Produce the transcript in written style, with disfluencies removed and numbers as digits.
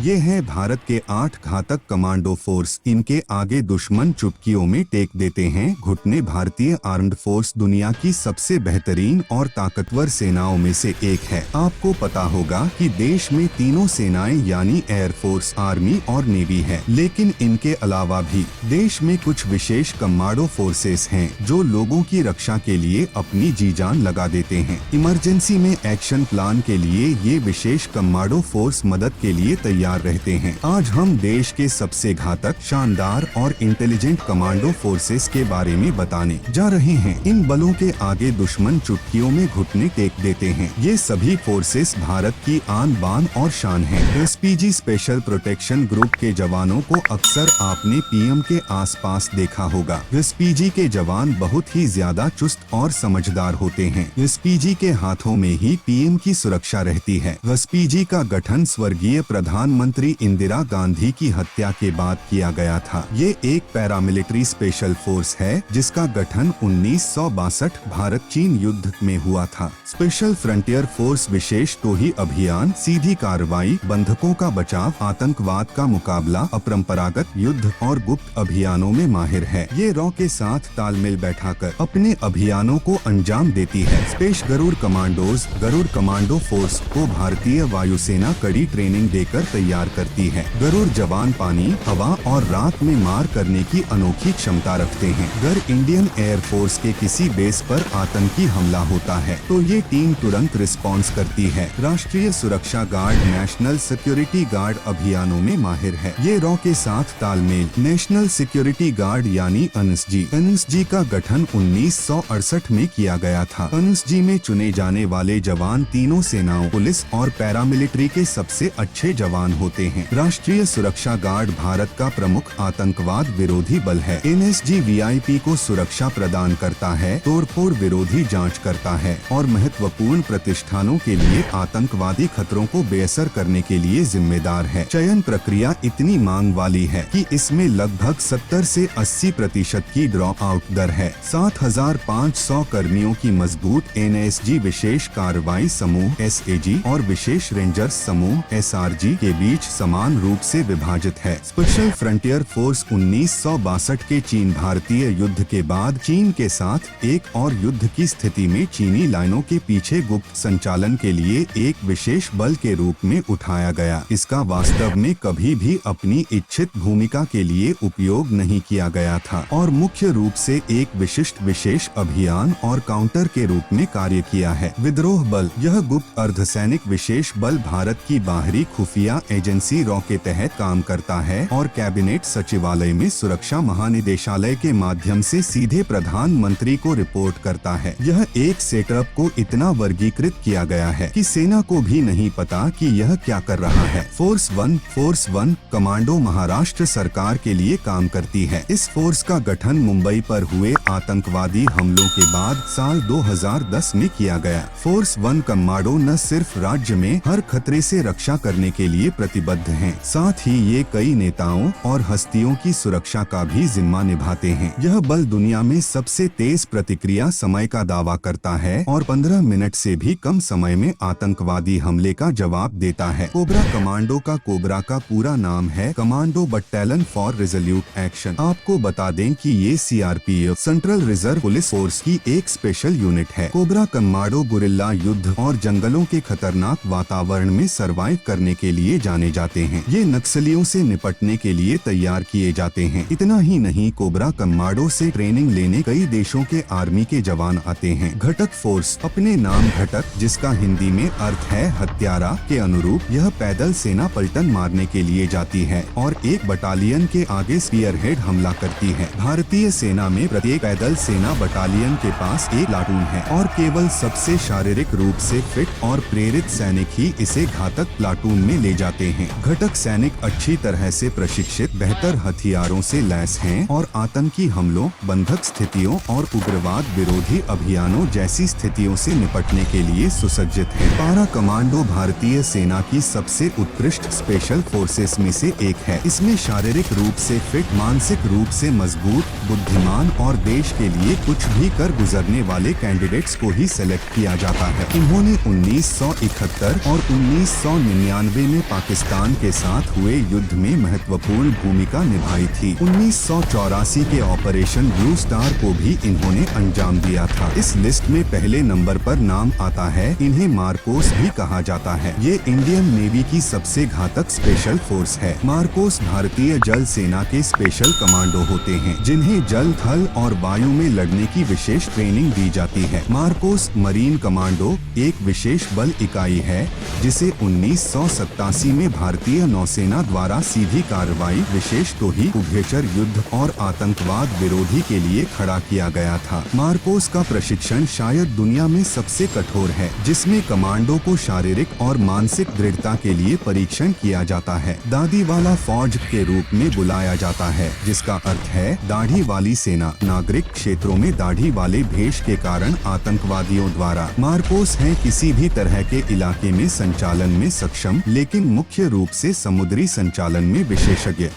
ये है भारत के 8 घातक कमांडो फोर्स। इनके आगे दुश्मन चुटकियों में टेक देते हैं घुटने। भारतीय आर्म्ड फोर्स दुनिया की सबसे बेहतरीन और ताकतवर सेनाओं में से एक है। आपको पता होगा कि देश में तीनों सेनाएं यानी एयरफोर्स, आर्मी और नेवी है, लेकिन इनके अलावा भी देश में कुछ विशेष कमांडो फोर्सेस हैं जो लोगों की रक्षा के लिए अपनी जी जान लगा देते हैं। इमरजेंसी में एक्शन प्लान के लिए ये विशेष कमांडो फोर्स मदद के लिए तैयार रहते हैं। आज हम देश के सबसे घातक, शानदार और इंटेलिजेंट कमांडो फोर्सेस के बारे में बताने जा रहे हैं। इन बलों के आगे दुश्मन चुटकियों में घुटने टेक देते हैं। ये सभी फोर्सेस भारत की आन बान और शान हैं। एसपीजी स्पेशल प्रोटेक्शन ग्रुप के जवानों को अक्सर आपने पीएम के आसपास देखा होगा। एसपीजी के जवान बहुत ही ज्यादा चुस्त और समझदार होते हैं। एसपीजी के हाथों में ही पीएम की सुरक्षा रहती है। एसपीजी का गठन स्वर्गीय प्रधानमंत्री इंदिरा गांधी की हत्या के बाद किया गया था। ये एक पैरामिलिट्री स्पेशल फोर्स है जिसका गठन 1962 भारत चीन युद्ध में हुआ था। स्पेशल फ्रंटियर फोर्स विशेष टोही अभियान, सीधी कार्रवाई, बंधकों का बचाव, आतंकवाद का मुकाबला, अपरंपरागत युद्ध और गुप्त अभियानों में माहिर है। ये रॉ के साथ तालमेल बैठाकर अपने अभियानों को अंजाम देती है। Special Garud commandos, Garud commando force को भारतीय वायुसेना कड़ी ट्रेनिंग देकर तैयार करती है। गरुड़ जवान पानी, हवा और रात में मार करने की अनोखी क्षमता रखते हैं। अगर इंडियन एयरफोर्स के किसी बेस पर आतंकी हमला होता है तो ये टीम तुरंत रिस्पॉन्स करती है। राष्ट्रीय सुरक्षा गार्ड, नेशनल सिक्योरिटी गार्ड अभियानों में माहिर है। ये रॉ के साथ तालमेल। नेशनल सिक्योरिटी गार्ड यानी एनएसजी। एनएसजी का गठन 1968 में किया गया था। एनएसजी में चुने जाने वाले जवान तीनों सेनाओं, पुलिस और पैरामिलिट्री के सबसे अच्छे जवान होते हैं। राष्ट्रीय सुरक्षा गार्ड भारत का प्रमुख आतंकवाद विरोधी बल है। एनएसजी वीआईपी को सुरक्षा प्रदान करता है, तोड़फोड़ विरोधी जांच करता है और महत्वपूर्ण प्रतिष्ठानों के लिए आतंकवादी खतरों को बेअसर करने के लिए जिम्मेदार है। चयन प्रक्रिया इतनी मांग वाली है कि इसमें लगभग 70 से 80% की ड्रॉप आउट दर है। 7500 कर्मियों की मजबूत एनएसजी विशेष कार्रवाई समूह एसएजी और विशेष रेंजर्स समूह एसआरजी के बीच समान रूप से विभाजित है। स्पेशल फ्रंटियर फोर्स 1962 के चीन भारतीय युद्ध के बाद चीन के साथ एक और युद्ध की स्थिति में चीनी लाइनों के पीछे गुप्त संचालन के लिए एक विशेष बल के रूप में उठाया गया। इसका वास्तव में कभी भी अपनी इच्छित भूमिका के लिए उपयोग नहीं किया गया था और मुख्य रूप से एक विशिष्ट विशेष अभियान और काउंटर के रूप में कार्य किया है। विद्रोह बल, यह गुप्त अर्धसैनिक विशेष बल भारत की बाहरी खुफिया एजेंसी रॉ के तहत काम करता है और कैबिनेट सचिवालय में सुरक्षा महानिदेशालय के माध्यम से सीधे प्रधानमंत्री को रिपोर्ट करता है। यह एक सेटअप को इतना वर्गीकृत किया गया है कि सेना को भी नहीं पता कि यह क्या कर रहा है। फोर्स वन कमांडो महाराष्ट्र सरकार के लिए काम करती है। इस फोर्स का गठन मुंबई पर हुए आतंकवादी हमलों के बाद साल 2010 में किया गया। फोर्स वन कमांडो न सिर्फ राज्य में हर खतरे से रक्षा करने के लिए प्रतिबद्ध हैं, साथ ही ये कई नेताओं और हस्तियों की सुरक्षा का भी जिम्मा निभाते हैं। यह बल दुनिया में सबसे तेज प्रतिक्रिया समय का दावा करता है और 15 मिनट से भी कम समय में आतंकवादी हमले का जवाब देता है। कोबरा कमांडो का पूरा नाम है commando battalion for resolute action. आपको बता दें कि ये CRPF central reserve police force की एक स्पेशल यूनिट है। कोबरा कमांडो गुरिल्ला युद्ध और जंगलों के खतरनाक वातावरण में सरवाइव करने के लिए जाने जाते हैं। ये नक्सलियों से निपटने के लिए तैयार किए जाते हैं। इतना ही नहीं, कोबरा कमांडो से ट्रेनिंग लेने कई देशों के आर्मी के जवान आते हैं। घटक फोर्स, अपने नाम घटक जिसका हिंदी में अर्थ है हत्यारा के अनुरूप यह पैदल सेना पलटन मारने के लिए जाती है और एक बटालियन के आगे स्पीयरहेड हमला करती है। भारतीय सेना में प्रत्येक पैदल सेना बटालियन के पास एक प्लाटून है और केवल सबसे शारीरिक रूप से फिट और प्रेरित सैनिक ही इसे घातक प्लाटून में ले जाते हैं। घटक सैनिक अच्छी तरह से प्रशिक्षित, बेहतर हथियारों से लैस हैं और आतंकी हमलों, बंधक स्थितियों और उग्रवाद विरोधी अभियानों जैसी स्थितियों से निपटने के लिए सुसज्जित है। पारा कमांडो भारतीय सेना की सबसे उत्कृष्ट स्पेशल फोर्सेस में से एक है। इसमें शारीरिक रूप से फिट, मानसिक रूप से मजबूत, बुद्धिमान और देश के लिए कुछ भी कर गुजरने वाले कैंडिडेट्स को ही सेलेक्ट किया जाता है। इन्होंने 1971 और 1999 में पाकिस्तान के साथ हुए युद्ध में महत्वपूर्ण भूमिका निभाई थी। 1984 के ऑपरेशन ब्लू स्टार को भी इन्होंने अंजाम दिया था। इस लिस्ट में पहले नंबर पर नाम आता है, इन्हें मार्कोस भी कहा जाता है। ये इंडियन नेवी की सबसे घातक स्पेशल फोर्स है। मार्कोस भारतीय जल सेना के स्पेशल कमांडो होते हैं, जिन्हें जल, थल और वायु में लड़ने की विशेष ट्रेनिंग दी जाती है। मार्कोस मरीन कमांडो एक विशेष बल इकाई है, जिसे 1987 में भारतीय नौसेना द्वारा सीधी कार्रवाई, विशेष टोही, उभयचर युद्ध और आतंकवाद विरोधी के लिए खड़ा किया गया था। मार्कोस का प्रशिक्षण शायद दुनिया में सबसे कठोर है, जिसमें कमांडो को शारीरिक और मानसिक दृढ़ता के लिए परीक्षण किया जाता है। दाढ़ी वाला फौज के रूप में बुलाया जाता है, जिसका अर्थ है दाढ़ी वाली सेना। नागरिक क्षेत्रों में दाढ़ी वाले भेष के कारण आतंकवादियों द्वारा मार्कोस हैं किसी भी तरह के इलाके में संचालन में सक्षम, लेकिन मुख्य रूप से समुद्री संचालन में विशेषज्ञ।